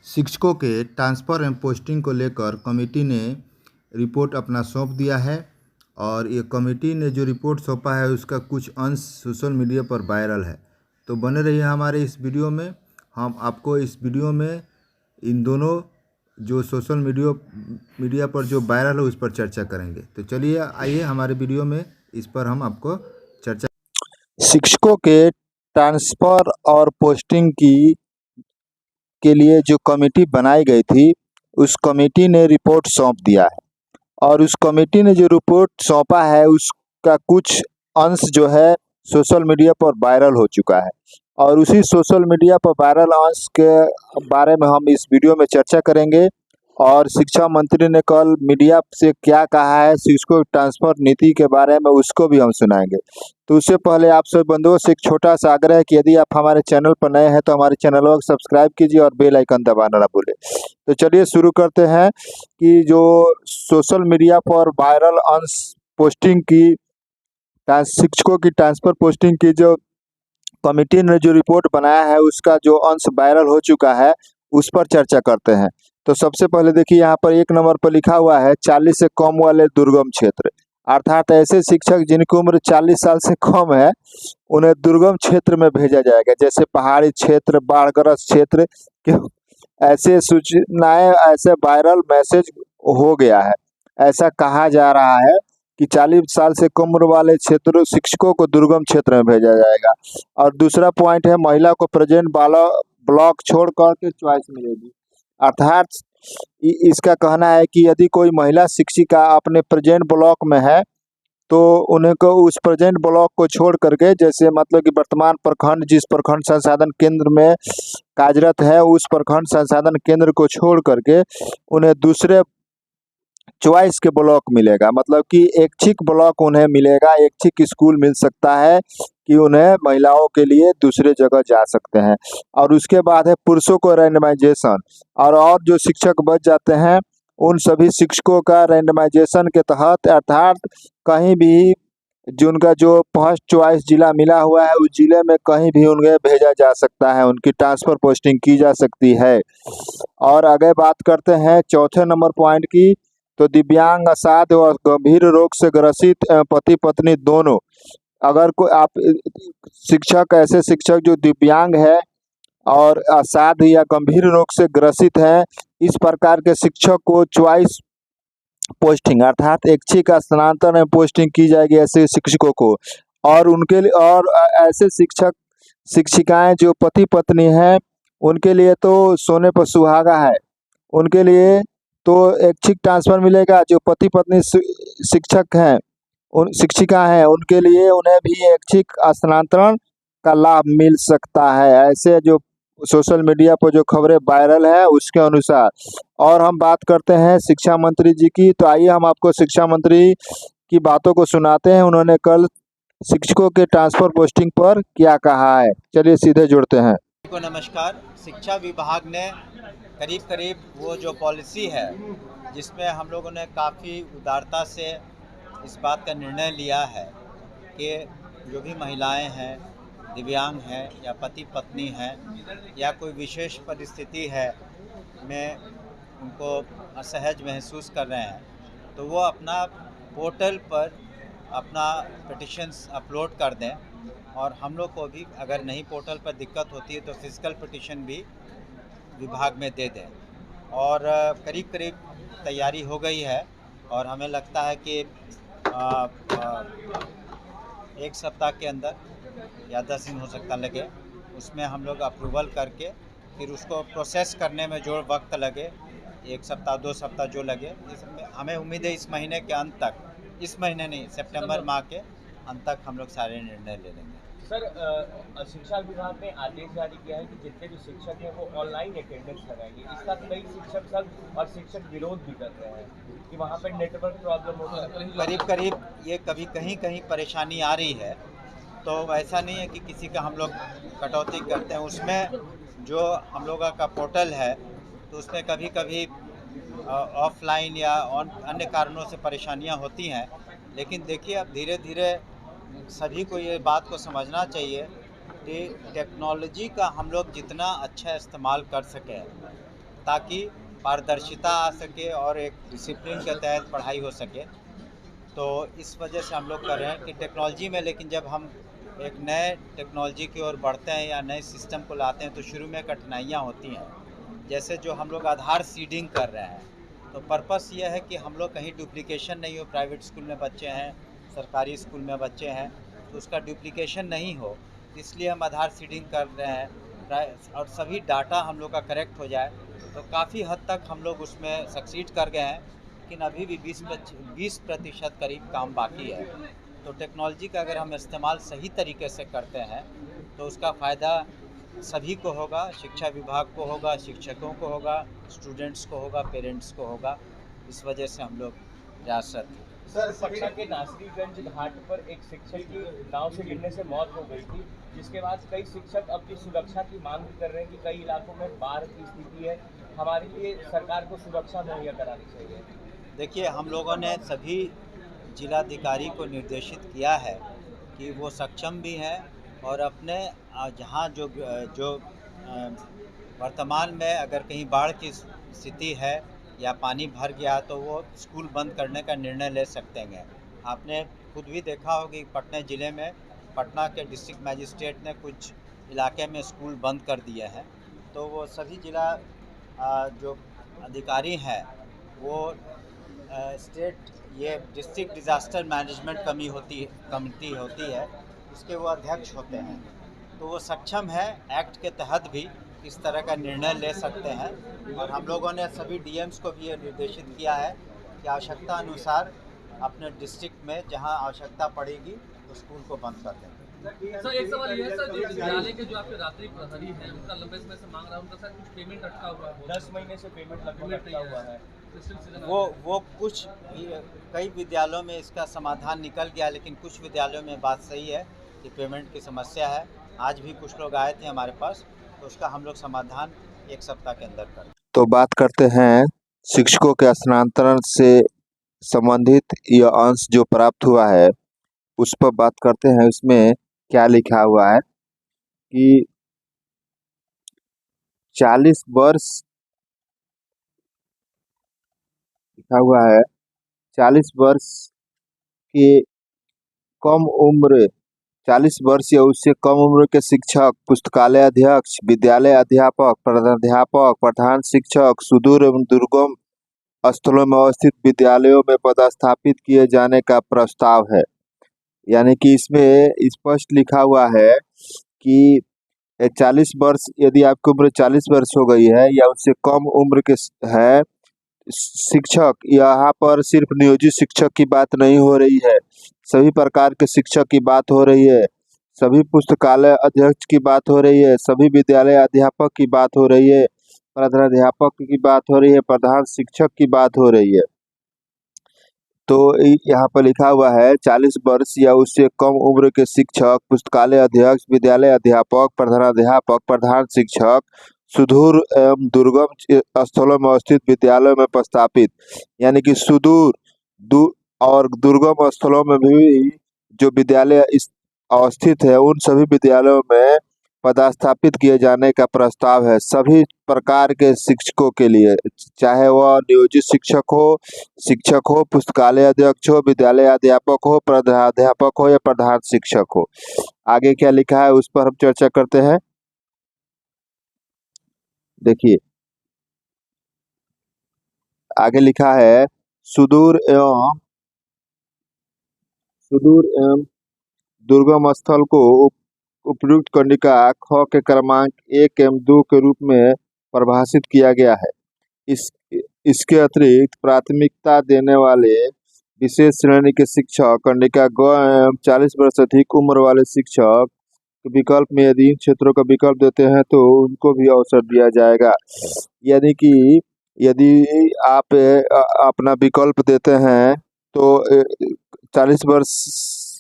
शिक्षकों के ट्रांसफ़र एवं पोस्टिंग को लेकर कमेटी ने रिपोर्ट अपना सौंप दिया है और ये कमेटी ने जो रिपोर्ट सौंपा है उसका कुछ अंश सोशल मीडिया पर वायरल है। तो बने रहिए हमारे इस वीडियो में। हम आपको इस वीडियो में इन दोनों जो सोशल मीडिया पर जो वायरल है उस पर चर्चा करेंगे। तो चलिए आइए हमारे वीडियो में इस पर हम आपको चर्चा। शिक्षकों के ट्रांसफ़र और पोस्टिंग के लिए जो कमेटी बनाई गई थी उस कमेटी ने रिपोर्ट सौंप दिया है और उस कमेटी ने जो रिपोर्ट सौंपा है उसका कुछ अंश जो है सोशल मीडिया पर वायरल हो चुका है और उसी सोशल मीडिया पर वायरल अंश के बारे में हम इस वीडियो में चर्चा करेंगे। और शिक्षा मंत्री ने कल मीडिया से क्या कहा है शिक्षकों ट्रांसफ़र नीति के बारे में उसको भी हम सुनाएंगे। तो उससे पहले आप सभी बंधुओं से एक छोटा सा आग्रह है कि यदि आप हमारे चैनल पर नए हैं तो हमारे चैनल को सब्सक्राइब कीजिए और बेल आइकन दबाना ना भूलें। तो चलिए शुरू करते हैं कि जो सोशल मीडिया पर वायरल अंश पोस्टिंग की शिक्षकों की ट्रांसफ़र पोस्टिंग की जो कमेटी ने जो रिपोर्ट बनाया है उसका जो अंश वायरल हो चुका है उस पर चर्चा करते हैं। तो सबसे पहले देखिए यहाँ पर 1 नंबर पर लिखा हुआ है 40 से कम वाले दुर्गम क्षेत्र, अर्थात ऐसे शिक्षक जिनकी उम्र 40 साल से कम है उन्हें दुर्गम क्षेत्र में भेजा जाएगा, जैसे पहाड़ी क्षेत्र, बाढ़ग्रस्त क्षेत्र। ऐसे सूचनाएं, ऐसे वायरल मैसेज हो गया है। ऐसा कहा जा रहा है कि 40 साल से कम उम्र वाले क्षेत्रों शिक्षकों को दुर्गम क्षेत्र में भेजा जाएगा। और दूसरा पॉइंट है महिला को प्रेजेंट ब्लॉक छोड़ कर के चॉइस मिलेगी, अर्थात इसका कहना है कि यदि कोई महिला शिक्षिका अपने प्रेजेंट ब्लॉक में है तो उन्हें को उस प्रेजेंट ब्लॉक को छोड़ करके, जैसे मतलब कि वर्तमान प्रखंड जिस प्रखंड संसाधन केंद्र में कार्यरत है उस प्रखंड संसाधन केंद्र को छोड़ करके उन्हें दूसरे चॉइस के ब्लॉक मिलेगा, मतलब कि ऐच्छिक ब्लॉक उन्हें मिलेगा, ऐच्छिक स्कूल मिल सकता है कि उन्हें महिलाओं के लिए दूसरे जगह जा सकते हैं। और उसके बाद है पुरुषों को रैंडमाइजेशन, और जो शिक्षक बच जाते हैं उन सभी शिक्षकों का रैंडमाइजेशन के तहत, अर्थात कहीं भी जिनका जो फर्स्ट चॉइस जिला मिला हुआ है उस जिले में कहीं भी उन्हें भेजा जा सकता है, उनकी ट्रांसफ़र पोस्टिंग की जा सकती है। और आगे बात करते हैं चौथे नंबर पॉइंट की। तो दिव्यांग, असाध्य और गंभीर रोग से ग्रसित पति पत्नी दोनों, अगर कोई आप शिक्षक, ऐसे शिक्षक जो दिव्यांग है और असाध्य या गंभीर रोग से ग्रसित है, इस प्रकार के शिक्षक को चॉइस पोस्टिंग अर्थात ऐच्छिक स्थानांतरण में पोस्टिंग की जाएगी ऐसे शिक्षकों को। और उनके लिए और ऐसे शिक्षक शिक्षिकाएं जो पति पत्नी हैं उनके लिए तो सोने पर सुहागा है, उनके लिए तो ऐच्छिक ट्रांसफ़र मिलेगा। जो पति पत्नी शिक्षक हैं, उन शिक्षिका हैं, उनके लिए उन्हें भी ऐच्छिक स्थानांतरण का लाभ मिल सकता है, ऐसे जो सोशल मीडिया पर जो खबरें वायरल है उसके अनुसार। और हम बात करते हैं शिक्षा मंत्री जी की। तो आइए हम आपको शिक्षा मंत्री की बातों को सुनाते हैं, उन्होंने कल शिक्षकों के ट्रांसफ़र पोस्टिंग पर क्या कहा है। चलिए सीधे जुड़ते हैं। को नमस्कार। शिक्षा विभाग ने करीब वो जो पॉलिसी है जिसमें हम लोगों ने काफ़ी उदारता से इस बात का निर्णय लिया है कि जो भी महिलाएं हैं, दिव्यांग हैं या पति पत्नी हैं या कोई विशेष परिस्थिति है में उनको असहज महसूस कर रहे हैं तो वो अपना पोर्टल पर अपना पिटिशन्स अपलोड कर दें, और हम लोग को भी अगर नहीं पोर्टल पर दिक्कत होती है तो फिजिकल पिटिशन भी विभाग में दे दें। और करीब तैयारी हो गई है और हमें लगता है कि 1 सप्ताह के अंदर या 10 दिन हो सकता लगे, उसमें हम लोग अप्रूवल करके फिर उसको प्रोसेस करने में जो वक्त लगे, 1 सप्ताह 2 सप्ताह जो लगे, इसमें हमें उम्मीद है इस महीने के अंत तक, इस महीने नहीं सितंबर माह के अंत तक हम लोग सारे निर्णय ले लेंगे। सर, शिक्षा विभाग ने आदेश जारी किया है कि जितने भी शिक्षक हैं वो ऑनलाइन अटेंडेंस लगाएंगे। इसका कई शिक्षक संघ और शिक्षक विरोध भी कर रहे हैं कि वहाँ पर नेटवर्क प्रॉब्लम हो सकती है। करीब ये कभी कहीं परेशानी आ रही है, तो ऐसा नहीं है कि किसी का हम लोग कटौती करते हैं। उसमें जो हम लोगों का पोर्टल है तो उसमें कभी ऑफलाइन या अन्य कारणों से परेशानियां होती हैं, लेकिन देखिए अब धीरे धीरे सभी को ये बात को समझना चाहिए कि टेक्नोलॉजी का हम लोग जितना अच्छा इस्तेमाल कर सकें ताकि पारदर्शिता आ सके और एक डिसिप्लिन के तहत पढ़ाई हो सके। तो इस वजह से हम लोग कर रहे हैं कि टेक्नोलॉजी में, लेकिन जब हम एक नए टेक्नोलॉजी की ओर बढ़ते हैं या नए सिस्टम को लाते हैं तो शुरू में कठिनाइयाँ होती हैं। जैसे जो हम लोग आधार सीडिंग कर रहे हैं, तो पर्पस ये है कि हम लोग कहीं डुप्लीकेशन नहीं हो। प्राइवेट स्कूल में बच्चे हैं, सरकारी स्कूल में बच्चे हैं, तो उसका डुप्लीकेशन नहीं हो, इसलिए हम आधार सीडिंग कर रहे हैं और सभी डाटा हम लोग का करेक्ट हो जाए। तो काफ़ी हद तक हम लोग उसमें सक्सीड कर गए हैं, लेकिन अभी भी 20% करीब काम बाकी है। तो टेक्नोलॉजी का अगर हम इस्तेमाल सही तरीके से करते हैं तो उसका फ़ायदा सभी को होगा, शिक्षा विभाग को होगा, शिक्षकों को होगा, स्टूडेंट्स को होगा, पेरेंट्स को होगा। इस वजह से हम लोग प्रयासरत हैं। सर, पटना के नासरीगंज घाट पर एक शिक्षक की नाव से गिरने से मौत हो गई थी, जिसके बाद कई शिक्षक अपनी सुरक्षा की मांग भी कर रहे हैं कि कई इलाकों में बाढ़ की स्थिति है, हमारे लिए सरकार को सुरक्षा मुहैया करानी चाहिए। देखिए, हम लोगों ने सभी जिलाधिकारी को निर्देशित किया है कि वो सक्षम भी हैं और अपने जहाँ जो वर्तमान में अगर कहीं बाढ़ की स्थिति है या पानी भर गया तो वो स्कूल बंद करने का निर्णय ले सकते हैं। आपने खुद भी देखा होगा कि पटना ज़िले में पटना के डिस्ट्रिक्ट मजिस्ट्रेट ने कुछ इलाके में स्कूल बंद कर दिए हैं। तो वो सभी जिला जो अधिकारी हैं वो स्टेट ये डिस्ट्रिक्ट डिज़ास्टर मैनेजमेंट कमेटी होती है, उसके वो अध्यक्ष होते हैं। तो वो सक्षम है एक्ट के तहत भी इस तरह का निर्णय ले सकते हैं। और हम लोगों ने सभी डीएम्स को भी ये निर्देशित किया है कि आवश्यकता अनुसार अपने डिस्ट्रिक्ट में जहां आवश्यकता पड़ेगी तो स्कूल को बंद कर देंगे। सर, एक सवाल ये है सर, जो विद्यालय के जो आपके रात्रि प्रहरी हैं उनका लंबे समय से मांग रहा है, उनका सर कुछ पेमेंट अटका हुआ है, 10 महीने से पेमेंट लगभग अटका हुआ है। वो कुछ कई विद्यालयों में इसका समाधान निकल गया, लेकिन कुछ विद्यालयों में बात सही है कि पेमेंट की समस्या है। आज भी कुछ लोग आए थे हमारे पास, तो उसका हम लोग समाधान 1 सप्ताह के अंदर कर। तो बात करते हैं शिक्षकों के स्थानांतरण से संबंधित यह अंश जो प्राप्त हुआ है उस पर बात करते हैं। इसमें क्या लिखा हुआ है कि 40 वर्ष लिखा हुआ है, 40 वर्ष के कम उम्र 40 वर्ष या उससे कम उम्र के शिक्षक, पुस्तकालय अध्यक्ष, विद्यालय अध्यापक, प्रधानाध्यापक, प्रधान शिक्षक सुदूर एवं दुर्गम स्थलों में अवस्थित विद्यालयों में पदस्थापित किए जाने का प्रस्ताव है। यानी कि इसमें स्पष्ट लिखा हुआ है कि 40 वर्ष, यदि आपकी उम्र 40 वर्ष हो गई है या उससे कम उम्र के है शिक्षक, यहाँ पर सिर्फ नियोजित शिक्षक की बात नहीं हो रही है, सभी प्रकार के शिक्षक की बात हो रही है, सभी पुस्तकालय अध्यक्ष की बात हो रही है, सभी विद्यालय अध्यापक की बात हो रही है, प्रधानाध्यापक की बात हो रही है, प्रधान शिक्षक की बात हो रही है। तो यहाँ पर लिखा हुआ है 40 वर्ष या उससे कम उम्र के शिक्षक, पुस्तकालय अध्यक्ष, विद्यालय अध्यापक, प्रधानाध्यापक, प्रधान शिक्षक सुदूर एवं दुर्गम स्थलों में अवस्थित विद्यालयों में प्रस्तापित, यानी कि सुदूर और दुर्गम स्थलों में भी जो विद्यालय अवस्थित है उन सभी विद्यालयों में पदस्थापित किए जाने का प्रस्ताव है सभी प्रकार के शिक्षकों के लिए, चाहे वह नियोजित शिक्षक हो, पुस्तकालय अध्यक्ष हो, विद्यालय अध्यापक हो, प्रधानाध्यापक हो या प्रधान शिक्षक हो। आगे क्या लिखा है उस पर हम चर्चा करते हैं। देखिए आगे लिखा है सुदूर एवं दुर्गम स्थल को उपयुक्त कंडिका ख के क्रमांक 1 एवं 2 के रूप में परिभाषित किया गया है। इसके अतिरिक्त प्राथमिकता देने वाले विशेष श्रेणी के शिक्षक कंडिका ग एवं 40 वर्ष अधिक उम्र वाले शिक्षक के विकल्प में यदि इन क्षेत्रों का विकल्प देते हैं तो उनको भी अवसर दिया जाएगा। यानी कि यदि आप अपना विकल्प देते हैं तो 40 वर्ष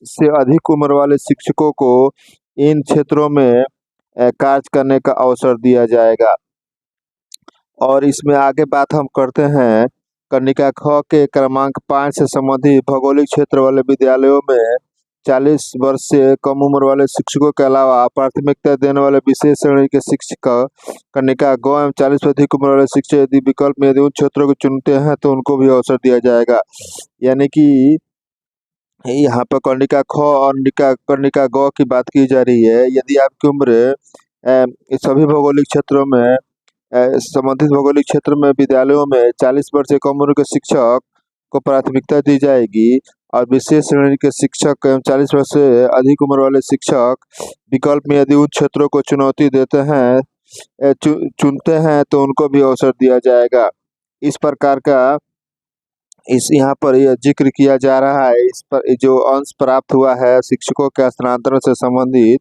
से अधिक उम्र वाले शिक्षकों को इन क्षेत्रों में कार्य करने का अवसर दिया जाएगा। और इसमें आगे बात हम करते हैं कंडिका ख के क्रमांक 5 से संबंधित भौगोलिक क्षेत्र वाले विद्यालयों में 40 वर्ष से कम उम्र वाले शिक्षकों के अलावा प्राथमिकता देने वाले विशेष श्रेणी के शिक्षक कनिका गौ एवं 40 से अधिक उम्र वाले शिक्षक यदि विकल्प में यदि उन क्षेत्रों को चुनते हैं तो उनको भी अवसर दिया जाएगा। यानी कि यहाँ पर कर्णिका ख और कर्णिका ग की बात की जा रही है। यदि आपकी उम्र सभी भौगोलिक क्षेत्रों में संबंधित भौगोलिक क्षेत्र में विद्यालयों में 40 वर्ष से कम उम्र के शिक्षक को प्राथमिकता दी जाएगी और विशेष श्रेणी के शिक्षक एवं 40 वर्ष से अधिक उम्र वाले शिक्षक विकल्प में यदि उन क्षेत्रों को चुनौती देते हैं चुनते हैं तो उनको भी अवसर दिया जाएगा। इस प्रकार का यहाँ पर यह जिक्र किया जा रहा है। इस पर जो अंश प्राप्त हुआ है शिक्षकों के स्थानांतरण से संबंधित,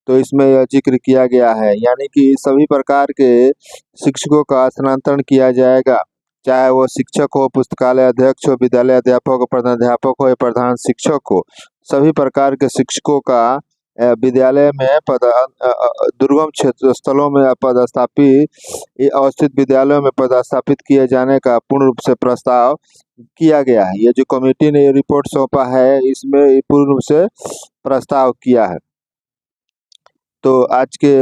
तो इसमें यह जिक्र किया गया है। यानी कि सभी प्रकार के शिक्षकों का स्थानांतरण किया जाएगा, चाहे वो शिक्षक हो, पुस्तकालय अध्यक्ष हो, विद्यालय अध्यापक हो, प्रधानाध्यापक हो या प्रधान शिक्षक हो। सभी प्रकार के शिक्षकों का विद्यालय में दुर्गम क्षेत्र स्थलों में अवस्थित विद्यालयों में पदस्थापित किए जाने का पूर्ण रूप से प्रस्ताव किया गया है। ये जो कमेटी ने ये रिपोर्ट सौंपा है इसमें पूर्ण रूप से प्रस्ताव किया है। तो आज के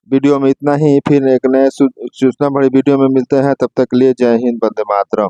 वीडियो में इतना ही, फिर एक नए सूचना भरी वीडियो में मिलते हैं। तब तक के लिए जय हिंद, वंदे मातरम।